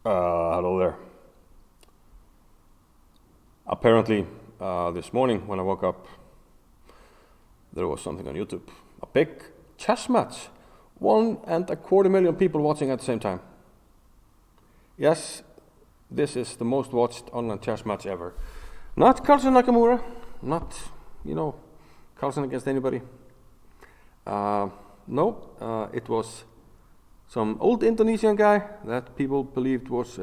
Hello there. Apparently, this morning when I woke up, there was something on YouTube. A big chess match. 1.25 million people watching at the same time. Yes, this is the most watched online chess match ever. Not Carlsen Nakamura, not, Carlsen against anybody. No, it was some old Indonesian guy that people believed was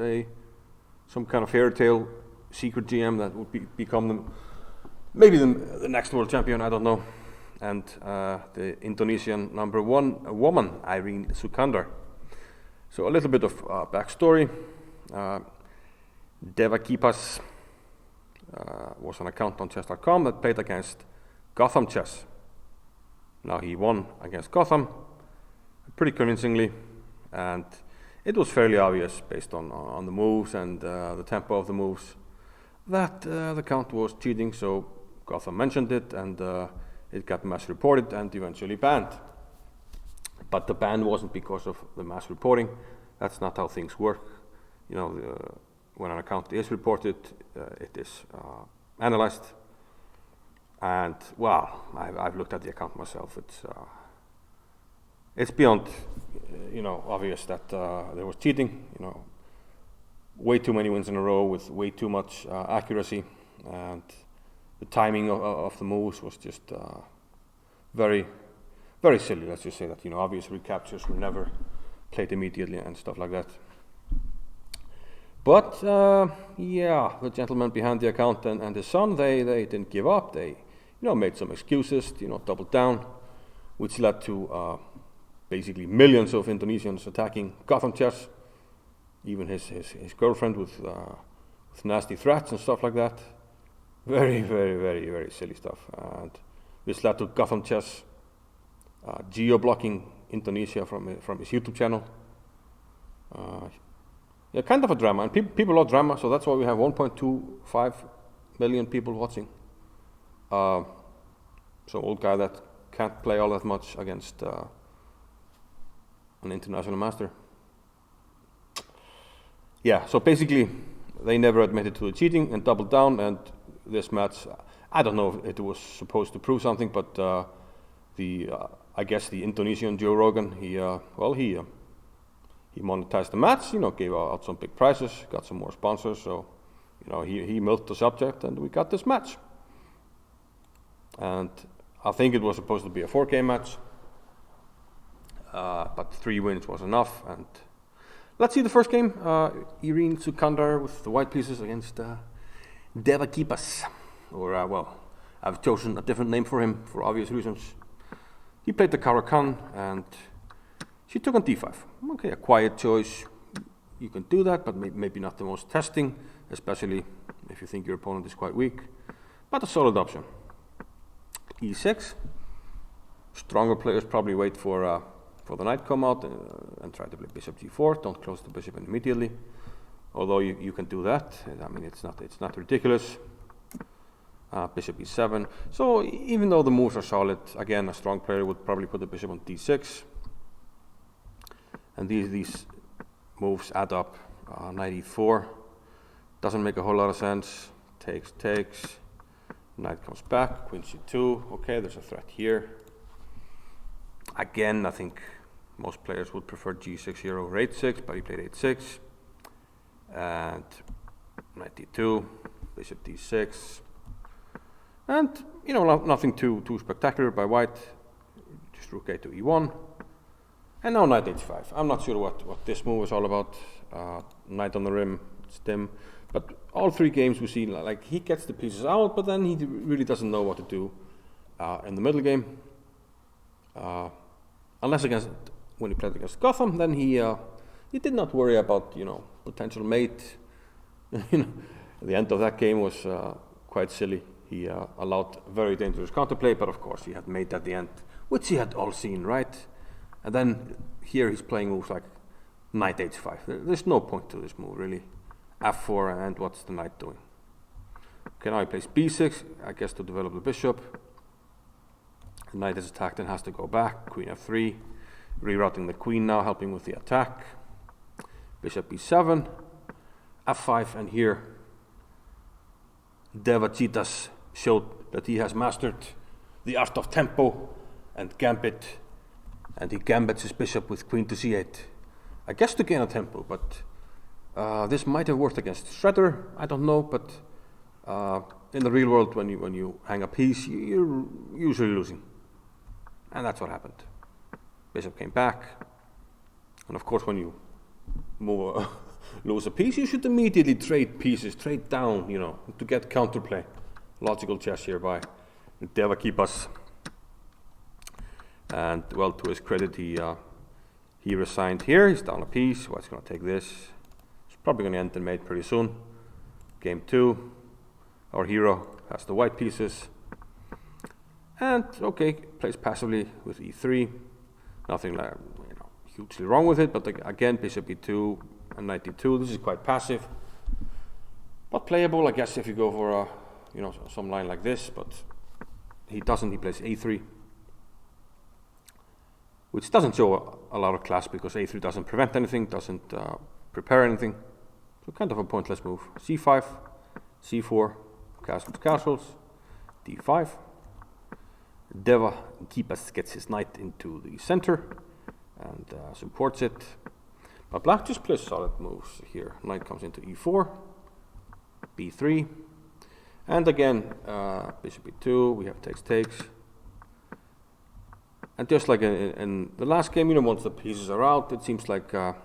some kind of fairy tale secret GM that would become maybe the next world champion, I don't know. And the Indonesian number one woman, IRENE Sukandar. So a little bit of backstory. Dewa Kipas was an account on chess.com that played against Gothamchess. Now he won against Gotham pretty convincingly, and it was fairly obvious based on the moves and the tempo of the moves that the count was cheating, so Gotham mentioned it, and it got mass reported and eventually banned. But the ban wasn't because of the mass reporting. That's not how things work. When an account is reported, it is analyzed. And well, I've looked at the account myself. It's beyond, obvious that there was cheating. Way too many wins in a row with way too much accuracy, and the timing of the moves was just very, very silly. Let's just say that. Obvious recaptures were never played immediately and stuff like that. But the gentleman behind the account and his son, they didn't give up. They made some excuses, doubled down, which led to basically millions of Indonesians attacking Gothamchess. Even his girlfriend with nasty threats and stuff like that. Very, very, very, very silly stuff. And this led to Gothamchess geo-blocking Indonesia from his YouTube channel. Kind of a drama, and people love drama, so that's why we have 1.25 million people watching. So old guy that can't play all that much against an international master. Yeah, so basically they never admitted to the cheating and doubled down, and this match, I don't know if it was supposed to prove something, but I guess the Indonesian Joe Rogan, he monetized the match, gave out some big prizes, got some more sponsors, so he milked the subject, and we got this match. And I think it was supposed to be a 4-game match, but 3 wins was enough. And let's see the first game. IRENE Sukandar with the white pieces against Dewa Kipas. Or, I've chosen a different name for him for obvious reasons. He played the Caro-Kann, and she took on d5. Okay, a quiet choice. You can do that, but maybe not the most testing, especially if you think your opponent is quite weak. But a solid option. e6. Stronger players probably wait for the knight come out and try to play bishop g4. Don't close the bishop immediately, although you can do that. I mean, it's not ridiculous. Bishop e7. So even though the moves are solid, again, a strong player would probably put the bishop on d6, and these moves add up. Knight e4 doesn't make a whole lot of sense. Takes. Knight comes back. Queen c2. Okay, there's a threat here. Again, I think most players would prefer g6 here over h6, but he played h6. And knight d2, bishop d6. And, nothing too spectacular by white. Just rook a to e1. And now knight h5. I'm not sure what this move is all about. Knight on the rim, it's dim. But all 3 games we see, like, he gets the pieces out, but then he really doesn't know what to do in the middle game. Unless when he played against Gotham, then he did not worry about potential mate. The end of that game was quite silly. He allowed very dangerous counterplay, but of course he had mate at the end, which he had all seen, right? And then here he's playing moves like knight h5. There's no point to this move really. f4, and what's the knight doing? Okay, now he plays b6, I guess to develop the bishop. The knight is attacked and has to go back. Queen f3, rerouting the queen now, helping with the attack. Bishop b7, f5, and here Dewa Kipas showed that he has mastered the art of tempo and gambit, and he gambits his bishop with queen to c8. I guess to gain a tempo, but this might have worked against Shredder, I don't know, but in the real world, when you hang a piece, you're usually losing. And that's what happened. Bishop came back, and of course when you lose a piece, you should immediately trade pieces, trade down, to get counterplay. Logical chess here by Dewa Kipas. And well, to his credit, he resigned here. He's down a piece. Well, he's going to take this. It's probably going to end in mate pretty soon. Game 2. Our hero has the white pieces. And okay, plays passively with e3. Nothing like hugely wrong with it, but again, bishop e2 and knight e2. This is quite passive, but playable, I guess, if you go for some line like this. But he doesn't. He plays a3, which doesn't show a lot of class because a3 doesn't prevent anything, doesn't prepare anything. So kind of a pointless move. c5, c4, castles, d5. Dewa Kipas gets his knight into the center and supports it. But black just plays solid moves here. Knight comes into e4, b3, and again bishop e2. We have takes. And just like in the last game, once the pieces are out, it seems like our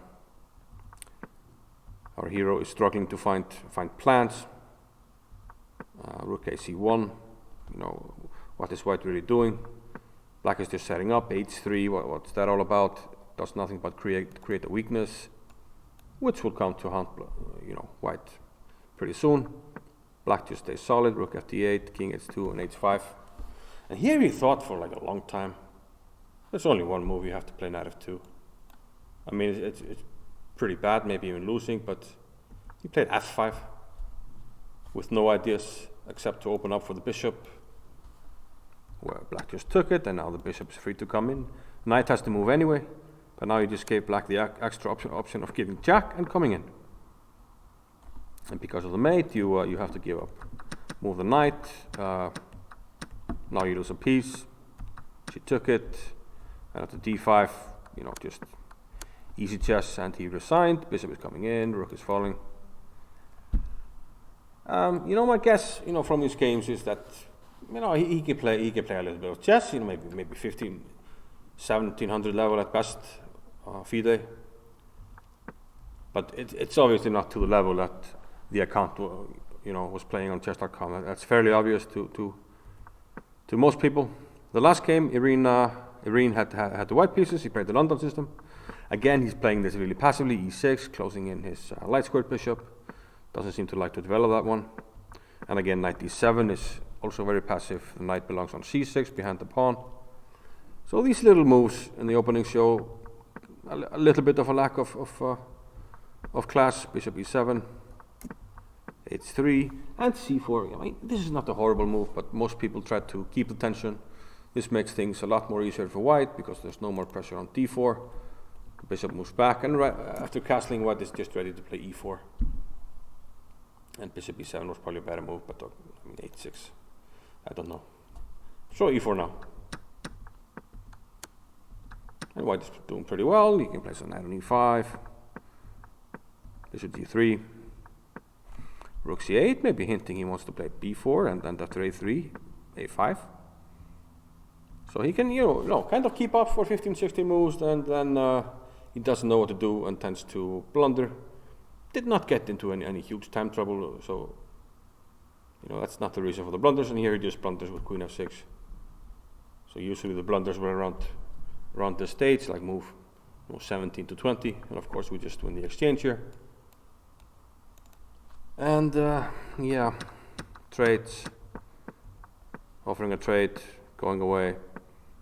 hero is struggling to find plans. Rook ac1. What is white really doing? Black is just setting up h3. What's that all about? Does nothing but create a weakness, which will come to haunt white pretty soon. Black just stays solid. Rook fd8, king h2, and h5. And here he thought for like a long time. There's only one move, you have to play knight f2. I mean, it's pretty bad, maybe even losing, but he played f5 with no ideas except to open up for the bishop, where black just took it, and now the bishop is free to come in. Knight has to move anyway, but now you just gave black the extra option of giving jack and coming in. And because of the mate, you have to give up. Move the knight. Now you lose a piece. She took it. And after d5, just easy chess, and he resigned. Bishop is coming in. Rook is falling. My guess, from these games is that he can play a little bit of chess. Maybe 1700 level at best, FIDE. But it's obviously not to the level that the account was playing on chess.com. That's fairly obvious to most people. The last game, IRENE had the white pieces. He played the London system. Again, he's playing this really passively. e6, closing in his light squared bishop. Doesn't seem to like to develop that one. And again, knight d7 is also very passive. The knight belongs on c6 behind the pawn. So these little moves in the opening show a little bit of a lack of class. Bishop e7, h3, and c4. I mean, this is not a horrible move, but most people try to keep the tension. This makes things a lot more easier for white because there's no more pressure on d4. The bishop moves back, and right after castling, white is just ready to play e4. And bishop e7 was probably a better move, but h6. I don't know. So e4 now. And white is doing pretty well. He can play some knight on e5. Bishop d3. Rook c8, maybe hinting he wants to play b4, and after a3, a5. So he can, kind of keep up for 15, 16 moves, and then he doesn't know what to do and tends to blunder. Did not get into any huge time trouble, so that's not the reason for the blunders. And here he just blunders with queen f6. So usually the blunders were around this stage, like move 17 to 20, and of course we just win the exchange here. And trades, offering a trade, going away.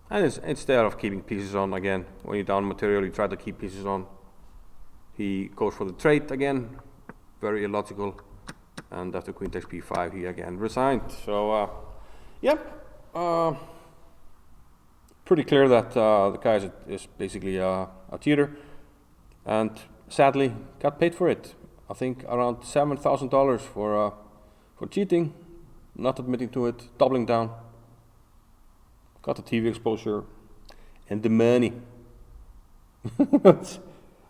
And instead of keeping pieces on again, when you're down material, you try to keep pieces on. He goes for the trade again, very illogical. And after queen takes b5, he again resigned. So, pretty clear that the guy is basically a cheater. And sadly, got paid for it. I think around $7,000 for cheating, not admitting to it, doubling down. Got the TV exposure and the money.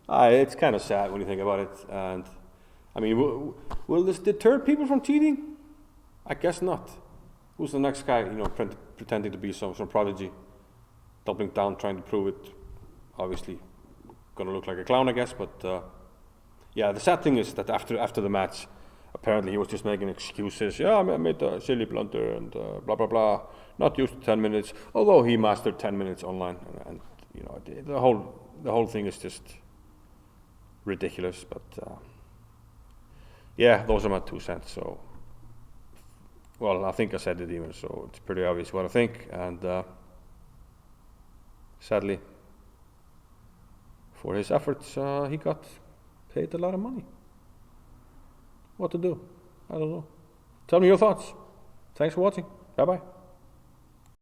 It's kind of sad when you think about it. And I mean, will this deter people from cheating? I guess not. Who's the next guy, pretending to be some prodigy, doubling down, trying to prove it? Obviously, gonna look like a clown, I guess. But yeah, the sad thing is that after the match, apparently he was just making excuses. Yeah, I made a silly blunder and blah blah blah. Not used to 10 minutes, although he mastered 10 minutes online, and the whole thing is just ridiculous. But yeah, those are my 2 cents. So, well, I think I said it even, so it's pretty obvious what I think. And sadly, for his efforts, he got paid a lot of money. What to do? I don't know. Tell me your thoughts. Thanks for watching. Bye bye.